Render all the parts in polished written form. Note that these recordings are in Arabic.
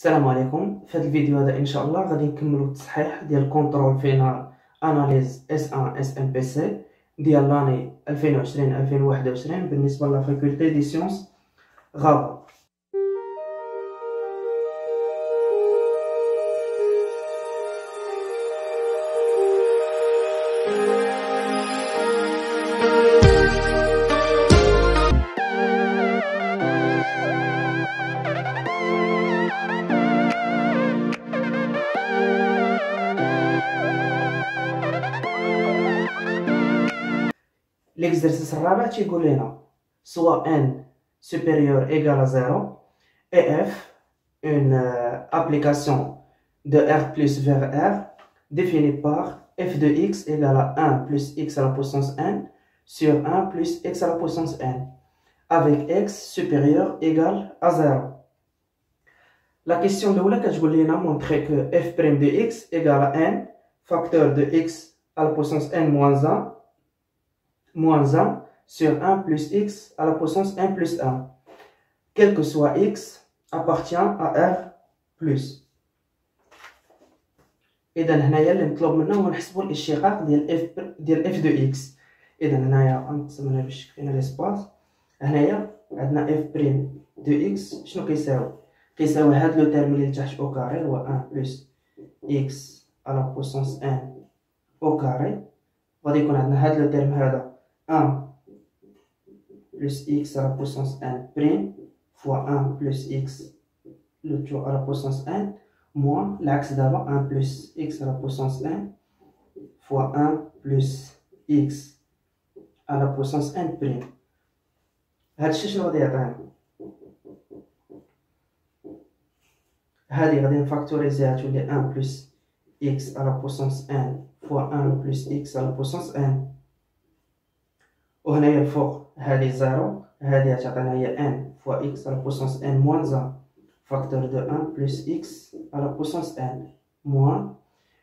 السلام عليكم. في هذا الفيديو هذا ان شاء الله غادي نكملوا التصحيح ديال كونترول فينال اناليز اس 1 اس ام بي سي ديال لاني 2020 2021 بالنسبه لا فاكولتي دي سيونس غابه. L'exercice الرابع تيقول لنا soit n supérieur égal à 0 et f une application de r plus vers r définie par f de x égale à 1 plus x à la puissance n sur 1 plus x à la puissance n avec x supérieur égal à 0. La question de l'oula كتقول لنا montrer que f' de x égale à n facteur de x à la puissance n moins 1 sur 1 plus x à la puissance n plus 1, quel que soit x, appartient à r plus. إذا هنايا اللي مطلوب منا هو نحسبو الاشتقاق ديال f de x. إذا هنايا غنقسم هنا باش يكفينا ليسباس. هنايا عندنا f' de x شنو كيساوي؟ كيساوي هاد لو تيرم اللي لتحت او كاري هو 1 بلس x à la puissance n au carré. غادي يكون عندنا هاد لو تيرم هذا 1 plus x à la puissance n prime fois 1 plus x le tout à la puissance n moins l'axe d'abord 1 plus x à la puissance n fois 1 plus x à la puissance n prime. هادشي شنو غادي يعطينا؟ هادي غادي نفاكتوريزيها تولي 1 plus x à la puissance n fois 1 plus x à la puissance n. وهنايا الفوق هادي 0 هادي غتعطينا هي n fois x à la puissance n moins 1 facteur de 1 plus x à la puissance n moins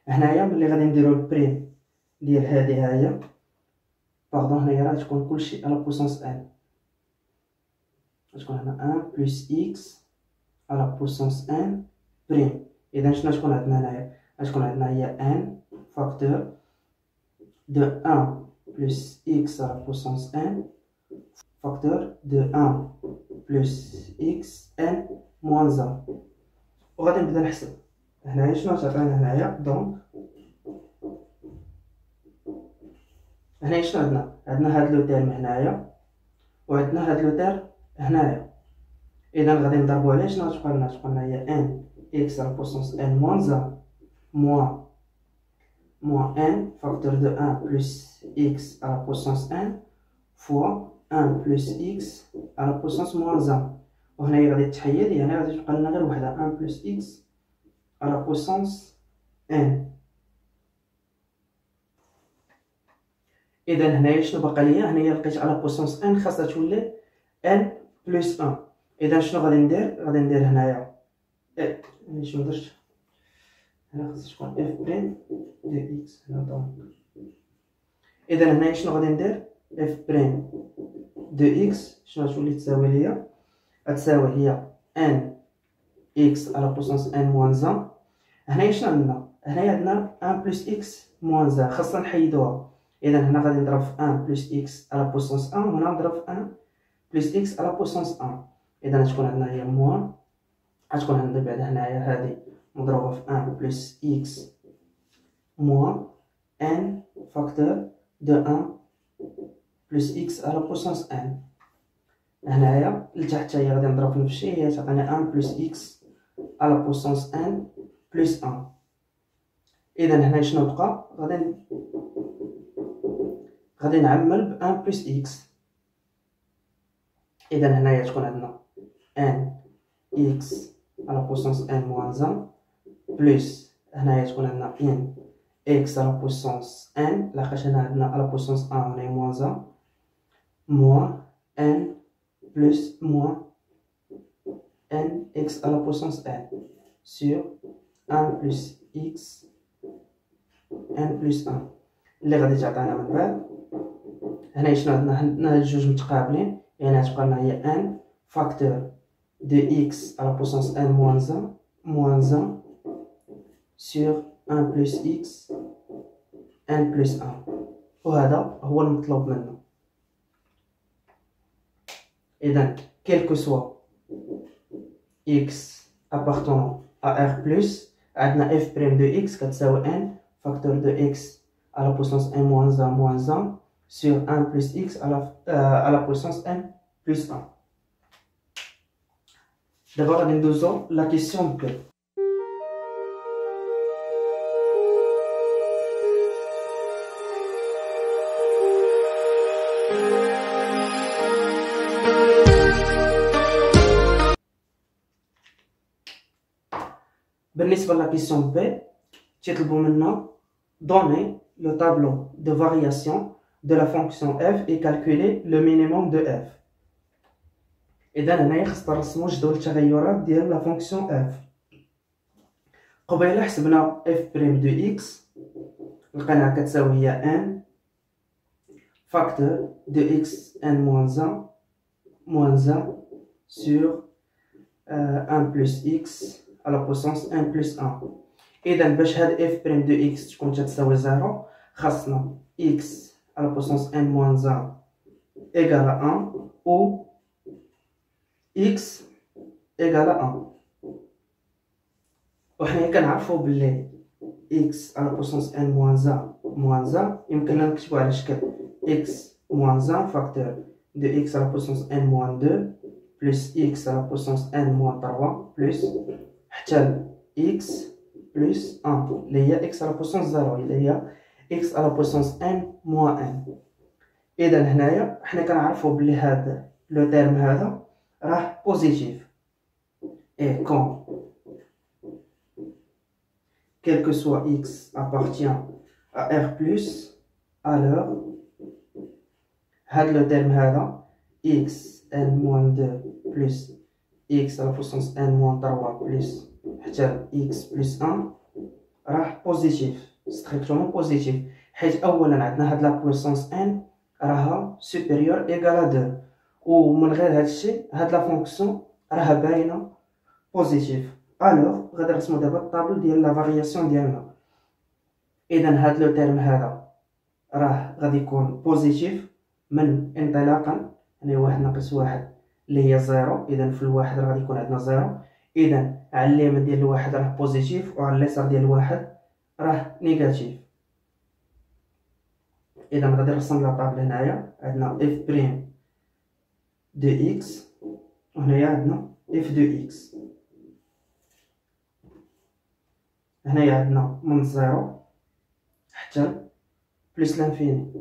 هنايا ملي غادي نديرو البريم ديال هادي هاهي باردون هنايا راه تكون كلشي à la puissance n غتكون هنا 1 plus x à la puissance n بريم. إذا شنو غتكون عندنا هنايا؟ غتكون عندنا هي n facteur de 1 plus x à la puissance n facteur de 1 plus x n moins 1. وغادي نبدا نحسب هنايا شنو غتعطينا هنايا. دونك هنايا شنو عندنا هاد لو تيرم هنايا وعندنا هاد لو تيرم هنايا. اذا غادي نضربو عليه شنو غتبقى لنا؟ تبقى لنا هي n x à la puissance n moins 1 moins n facteur de 1 plus x à la puissance n fois 1 plus x à la puissance moins 1. وهنايا غادي تحيد يعني غادي تبقى لنا غير وحده 1 plus x à la puissance n. إذا هنايا شنو باقا ليا؟ هنايا لقيت على puissance n خاصها تولي n plus 1. إذا شنو غادي ندير؟ غادي ندير هنايا شنو درت هنا خاصها تكون f بريم دو x هنا. دونك إذا هنايا شنو غادي ندير؟ f بريم دو x شنو غتولي تساوي ليا؟ غتساوي هي n x à la puissance n moins 1. هنايا شنو عندنا؟ هنايا عندنا 1 plus x moins 1 خاصنا نحيدوها. إذا هنا غادي نضرب في 1 plus x à la puissance 1 وهنا نضرب في 1 plus x à la puissance 1. إذا غتكون عندنا هي موان غتكون عندنا بعد هنايا هادي مضروبة في 1 plus x moins n facteur de 1 plus x à la puissance n. هنايا لتحت هي غادي نضرب في نفس الشيء هي تعطيني 1 plus x à la puissance n plus 1. إذا هنا شنو بقى؟ غادي نعمل ب 1 plus x. إذا هنايا تكون عندنا n x à la puissance n moins 1 plus هنايا تكون عندنا n x à la puissance n لحقاش هنا عندنا à la puissance 1 هنا moins 1 moins n plus moins n x à la puissance n sur 1 plus x n plus 1 اللي غادي تعطينا من بعد. هنا شنو عندنا؟ هاد جوج متقابلين يعني غتبقى لنا هي n facteur de x à la puissance n moins 1 moins 1 sur 1 plus x n plus 1. وهذا هو المطلوب منا. إذا quel que soit x appartenant à R plus عندنا f' de x كتساوي n facteur de x à la puissance n moins 1 moins 1 sur 1 plus x à la puissance n plus 1. D'abord غادي ندوزو la question B. بالنسبة la question B تيطلبوا منا donner le tableau de variation de la fonction f et calculer le minimum de f. إذا هنايا خصنا نرسمو جدول التغيرات ديال لا فونكسيون f. قبيله حسبنا f' de x لقيناها كتساوي هي n facteur de x n moins 1 sur 1 plus x à la puissance n plus 1. إذا باش هاد f' de x تكون تتساوي 0 خاصنا x à la puissance n moins 1 égale à 1 ou x égale à 1. وحنا كنعرفو بلي x à la puissance n moins 1 يمكننا نكتبو على شكل x moins 1 facteur de x à la puissance n moins 2 plus x à la puissance n moins 3 plus حتى x plus 1 اللي هي x à la puissance 0 اللي هي x à la puissance n moins 1. إذا هنايا حنا كنعرفو بلي هذا لو تيرم هذا راه بوزيتيف. Et quand quel que soit x appartient à R+, alors هاد لو تيرم هذا x n-2 plus x à la puissance n-3 plus حتى x plus 1 راه بوزيتيف ستريكتومون بوزيتيف، حيت اولا عندنا هاد لا بويسونس n راها سوبيريور ايكال 2 ومن غير هاد الشيء هاد لا فونكسيون راها باينه بوزيتيف. الوغ غادي نرسمو دابا الطابل ديال لا فارياسيون ديالنا. اذا هاد لو تيرم هذا راه غادي يكون بوزيتيف من انطلاقا يعني واحد ناقص واحد اللي هي زيرو. اذا في الواحد راه غادي يكون عندنا زيرو. اذا على اليمين ديال الواحد راه بوزيتيف وعلى اليسار ديال الواحد راه نيجاتيف. اذا غادي نرسم لا طابل هنايا عندنا f بريم دو اكس وهنايا عندنا f دو اكس. هنايا عندنا من زيرو حتى بلس لانفيني.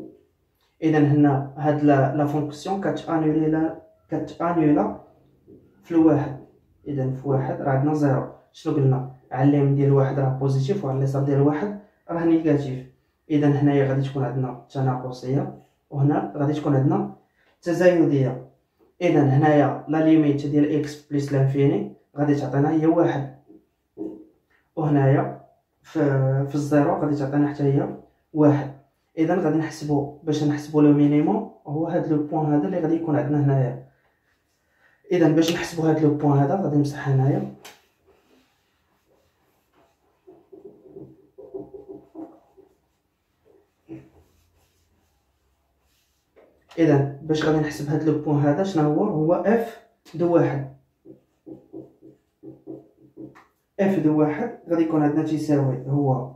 اذا هنا هاد لا فونكسيون كتانيولا في الواحد. اذا في واحد راه عندنا زيرو. شنو قلنا؟ على اليمين ديال الواحد راه بوزيتيف وعلى اليسار ديال الواحد راه نيجاتيف. اذا هنايا غادي تكون عندنا تناقصيه وهنا غادي تكون عندنا تزايديه. اذا هنايا لا ليميت ديال اكس بلس لانفيني غادي تعطينا هي واحد، وهنايا في الزيرو غادي تعطينا حتى هي واحد. اذا غادي نحسبو باش نحسبو لو مينيموم هو هاد لو بوين هذا اللي غادي يكون عندنا هنايا. اذا باش نحسبو هاد لو بوين هذا غادي نمسح هنايا. اذا باش غادي نحسب هاد لو بوين هذا شنو هو اف دو واحد. اف دو واحد غادي يكون عندنا تيساوي هو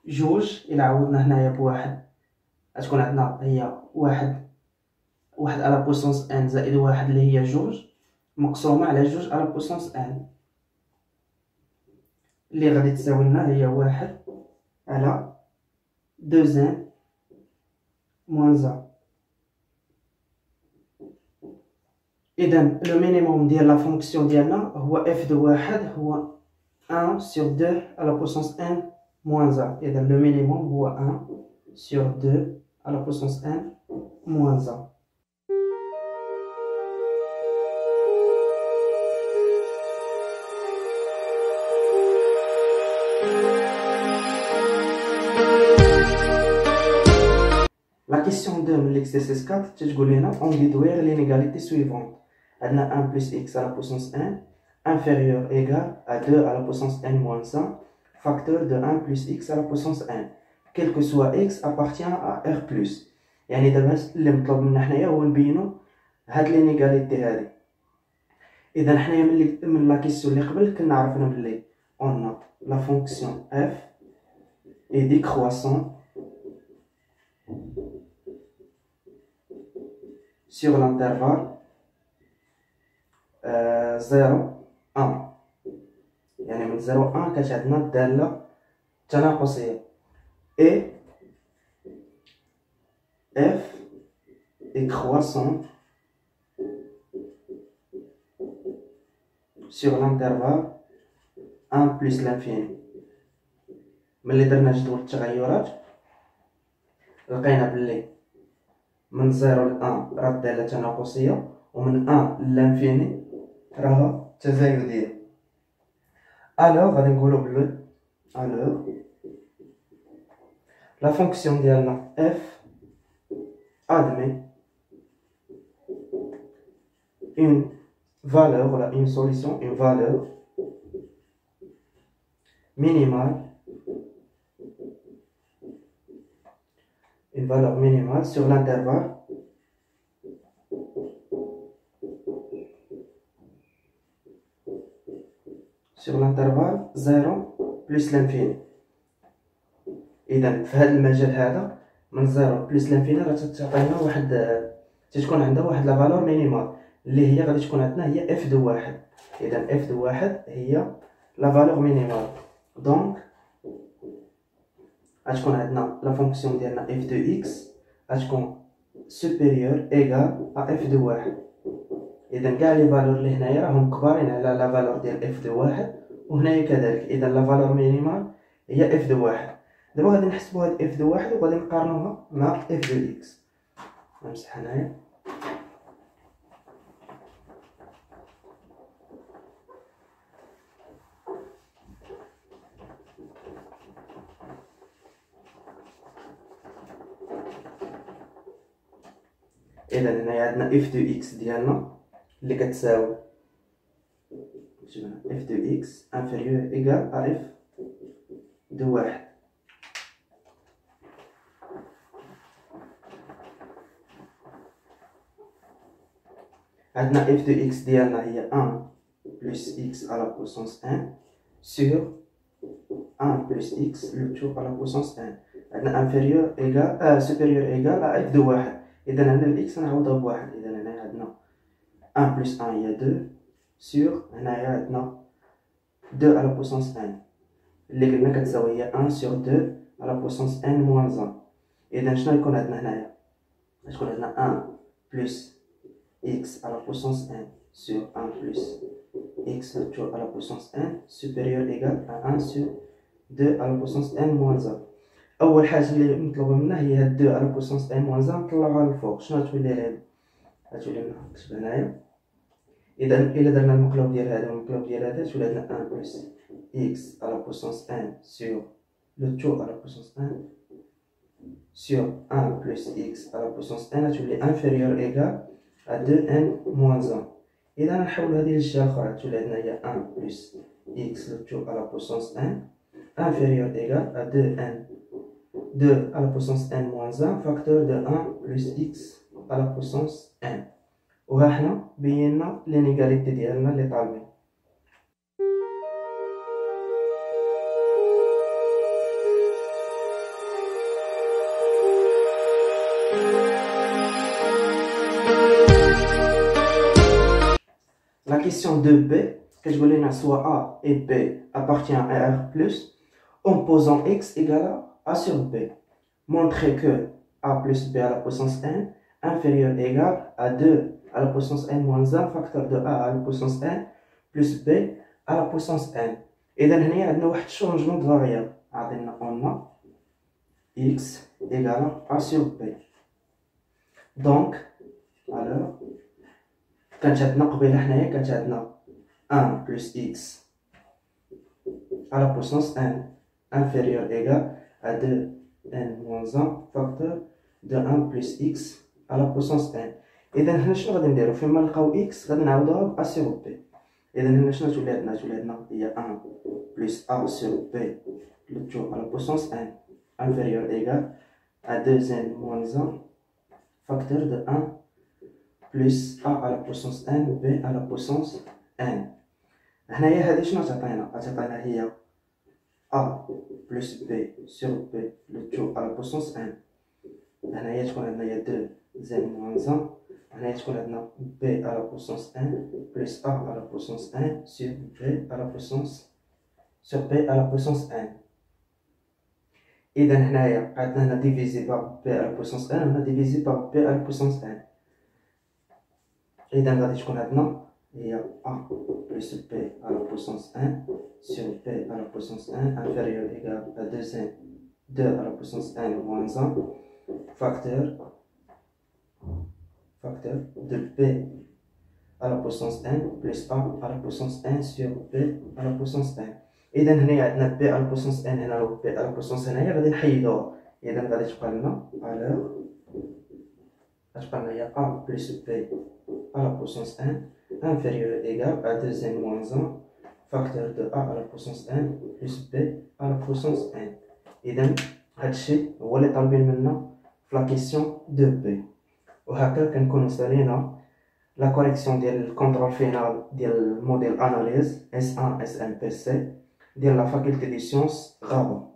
جوج. الى عوضنا هنايا بواحد غتكون عندنا هي واحد على بويسونس ان زائد واحد اللي هي جوج مقسومه على جوج على بويسونس ان اللي غادي تساوي لنا هي واحد على دو ان موان ان. اذا لو مينيموم ديال لا فونكسيون ديالنا هو اف دو واحد هو 1 sur 2 à la puissance n moins 1. Et le minimum هو 1 sur 2 à la puissance n moins 1. La question 2 من l'exercice 4 تتقول لنا on déduire l'inégalité suivante. عندنا 1 plus x à la puissance n inférieur égal à 2 à la puissance n moins 1 facteur de 1 plus x à la puissance n. Quel que soit x appartient à R plus. يعني دابا اللي مطلوب منا حنايا هو نبينو هاد لينيغاليتي هادي. إذا حنايا من لا كيسيون اللي قبل كنا عرفنا بلي on a la fonction f est décroissante sur l'intervalle 0 1. يعني من 0 1 كانت عندنا الدالة التناقصية et f est croissant sur l'intervalle 1 plus l'infini. ملي درنا جدول التغيرات لقينا بلي من 0 ل 1 راه الدالة تناقصية ومن 1 للانفيني راها تزايدية. الوغ غادي نقولو بلي الوغ لا فونكسيون ديالنا f admet une valeur, voilà, une solution, une valeur minimale, sur l'intervalle sur l'intervalle 0 plus l'infini. إذا في هذا المجال هذا من 0 بلس لانفيني راه تعطينا واحد تتكون عندها واحد لا فالور مينيمال اللي هي غادي تكون عندنا هي اف دو واحد. اذا اف دو واحد هي لا فالور مينيمال. دونك غتكون عندنا لا فونكسيون ديالنا اف دو اكس غتكون سوبيريور ايغال ا اف دو واحد. اذا كاع لي فالور اللي هنايا راهم كبارين على لا فالور ديال اف دو واحد وهنايا كذلك. اذا لا فالور مينيمال هي اف دو واحد. دابا غادي نحسبوا هاد اف دو واحد وغادي نقارنوها مع اف دو اكس. نمسح هنايا. اذا هنايا عندنا اف دو اكس ديالنا اللي كتساوي اف دو اكس انفيريور ايكال ا اف دو واحد. عندنا f de x ديالنا هي 1 plus x à la puissance 1 sur 1 plus x le tout à la puissance 1. عندنا inférieur égal supérieur égal à f de واحد. إذا هنا ال x نعوضها بواحد. إذا هنا عندنا 1 plus 1 هي 2 sur هنايا عندنا 2 à la puissance 1 اللي قلنا كتساوي هي 1 sur 2 à la puissance n moins 1. إذا شنو يكون عندنا هنايا؟ غتكون عندنا 1 plus x à la puissance 1 sur 1 plus x le tout à la puissance 1 supérieur égal à 1 sur 2 à la puissance n moins 1. أول حاجة اللي مطلوبة منا هي هاد 2 à la puissance n moins 1 نطلعوها للفوق. شنو غتولي لنا؟ غتولي لنا نكتب هنايا. إذا إلا درنا المقلوب ديال هذا والمقلوب ديال هذا تولي عندنا 1 plus x à la puissance 1 sur le tout à la puissance 1 sur 1 plus x à la puissance 1 غتولي inférieur égal à 2n moins 1. إذا نحول هذه للجهة الأخرى تولي عندنا هي 1 plus x le tout à la puissance 1 inférieur égal à 2 à la puissance n moins 1 facteur de 1 plus x à la puissance n. وها حنا بينا لينيغاليتي ديالنا اللي طالبين. La question 2b, que je voulais soit A et B appartient à R+, en posant x égale à A sur B. Montrer que A plus B à la puissance n inférieur égal à 2 à la puissance n moins 1 facteur de A à la puissance n plus B à la puissance n. إذا هنا عندنا واحد changement de variable. عطينا on a x égale à A sur B. Donc, alors, كانت عندنا قبيله حنايا كانت عندنا 1 plus x à la puissance n inférieur égal à 2n moins 1 facteur de 1 plus x à la puissance n. إذا هنا شنو غادي نديرو؟ فيما نلقاو x غادي نعوضوها ب a sur b. إذا هنا شنو تولي عندنا؟ تولي عندنا هي 1 plus A sur B le tout à la puissance n inférieur égal à 2n moins 1 facteur de 1 plus A à la puissance n B à la puissance n. هنايا هذه شنو تعطينا؟ تعطينا هي A plus B sur B le tout à la puissance n. هنايا تكون عندنا هي 2n moins 1. هنايا تكون عندنا B à la puissance n plus A à la puissance n sur B à la puissance n. إذا هنايا عندنا هنا divisé par B à la puissance n هنا divisé par B à la puissance n. إذا غادي تكون عندنا هي A plus B à la puissance n sur B à la puissance n inférieur égal à 2 à la puissance n moins 1 facteur de B à la puissance n plus A à la puissance n sur B à la puissance n. إذا هنا عندنا B à la puissance n هنا و B à la puissance n هنايا غادي نحيدوها. إذا غادي تبقى لنا غتبقى لنا هي A plus B à la puissance n inférieur égal à 2n moins 1 facteur de A à la puissance n plus B à la puissance n. إذا هادشي هو اللي طالبين منا في لا كيسيون دو بي. وهكا كنكونو سالينا لا كوريكسيون ديال الكونترول فينال ديال الموديل اناليز S1 SMPC ديال لا فاكولتي دي سيونس غابون.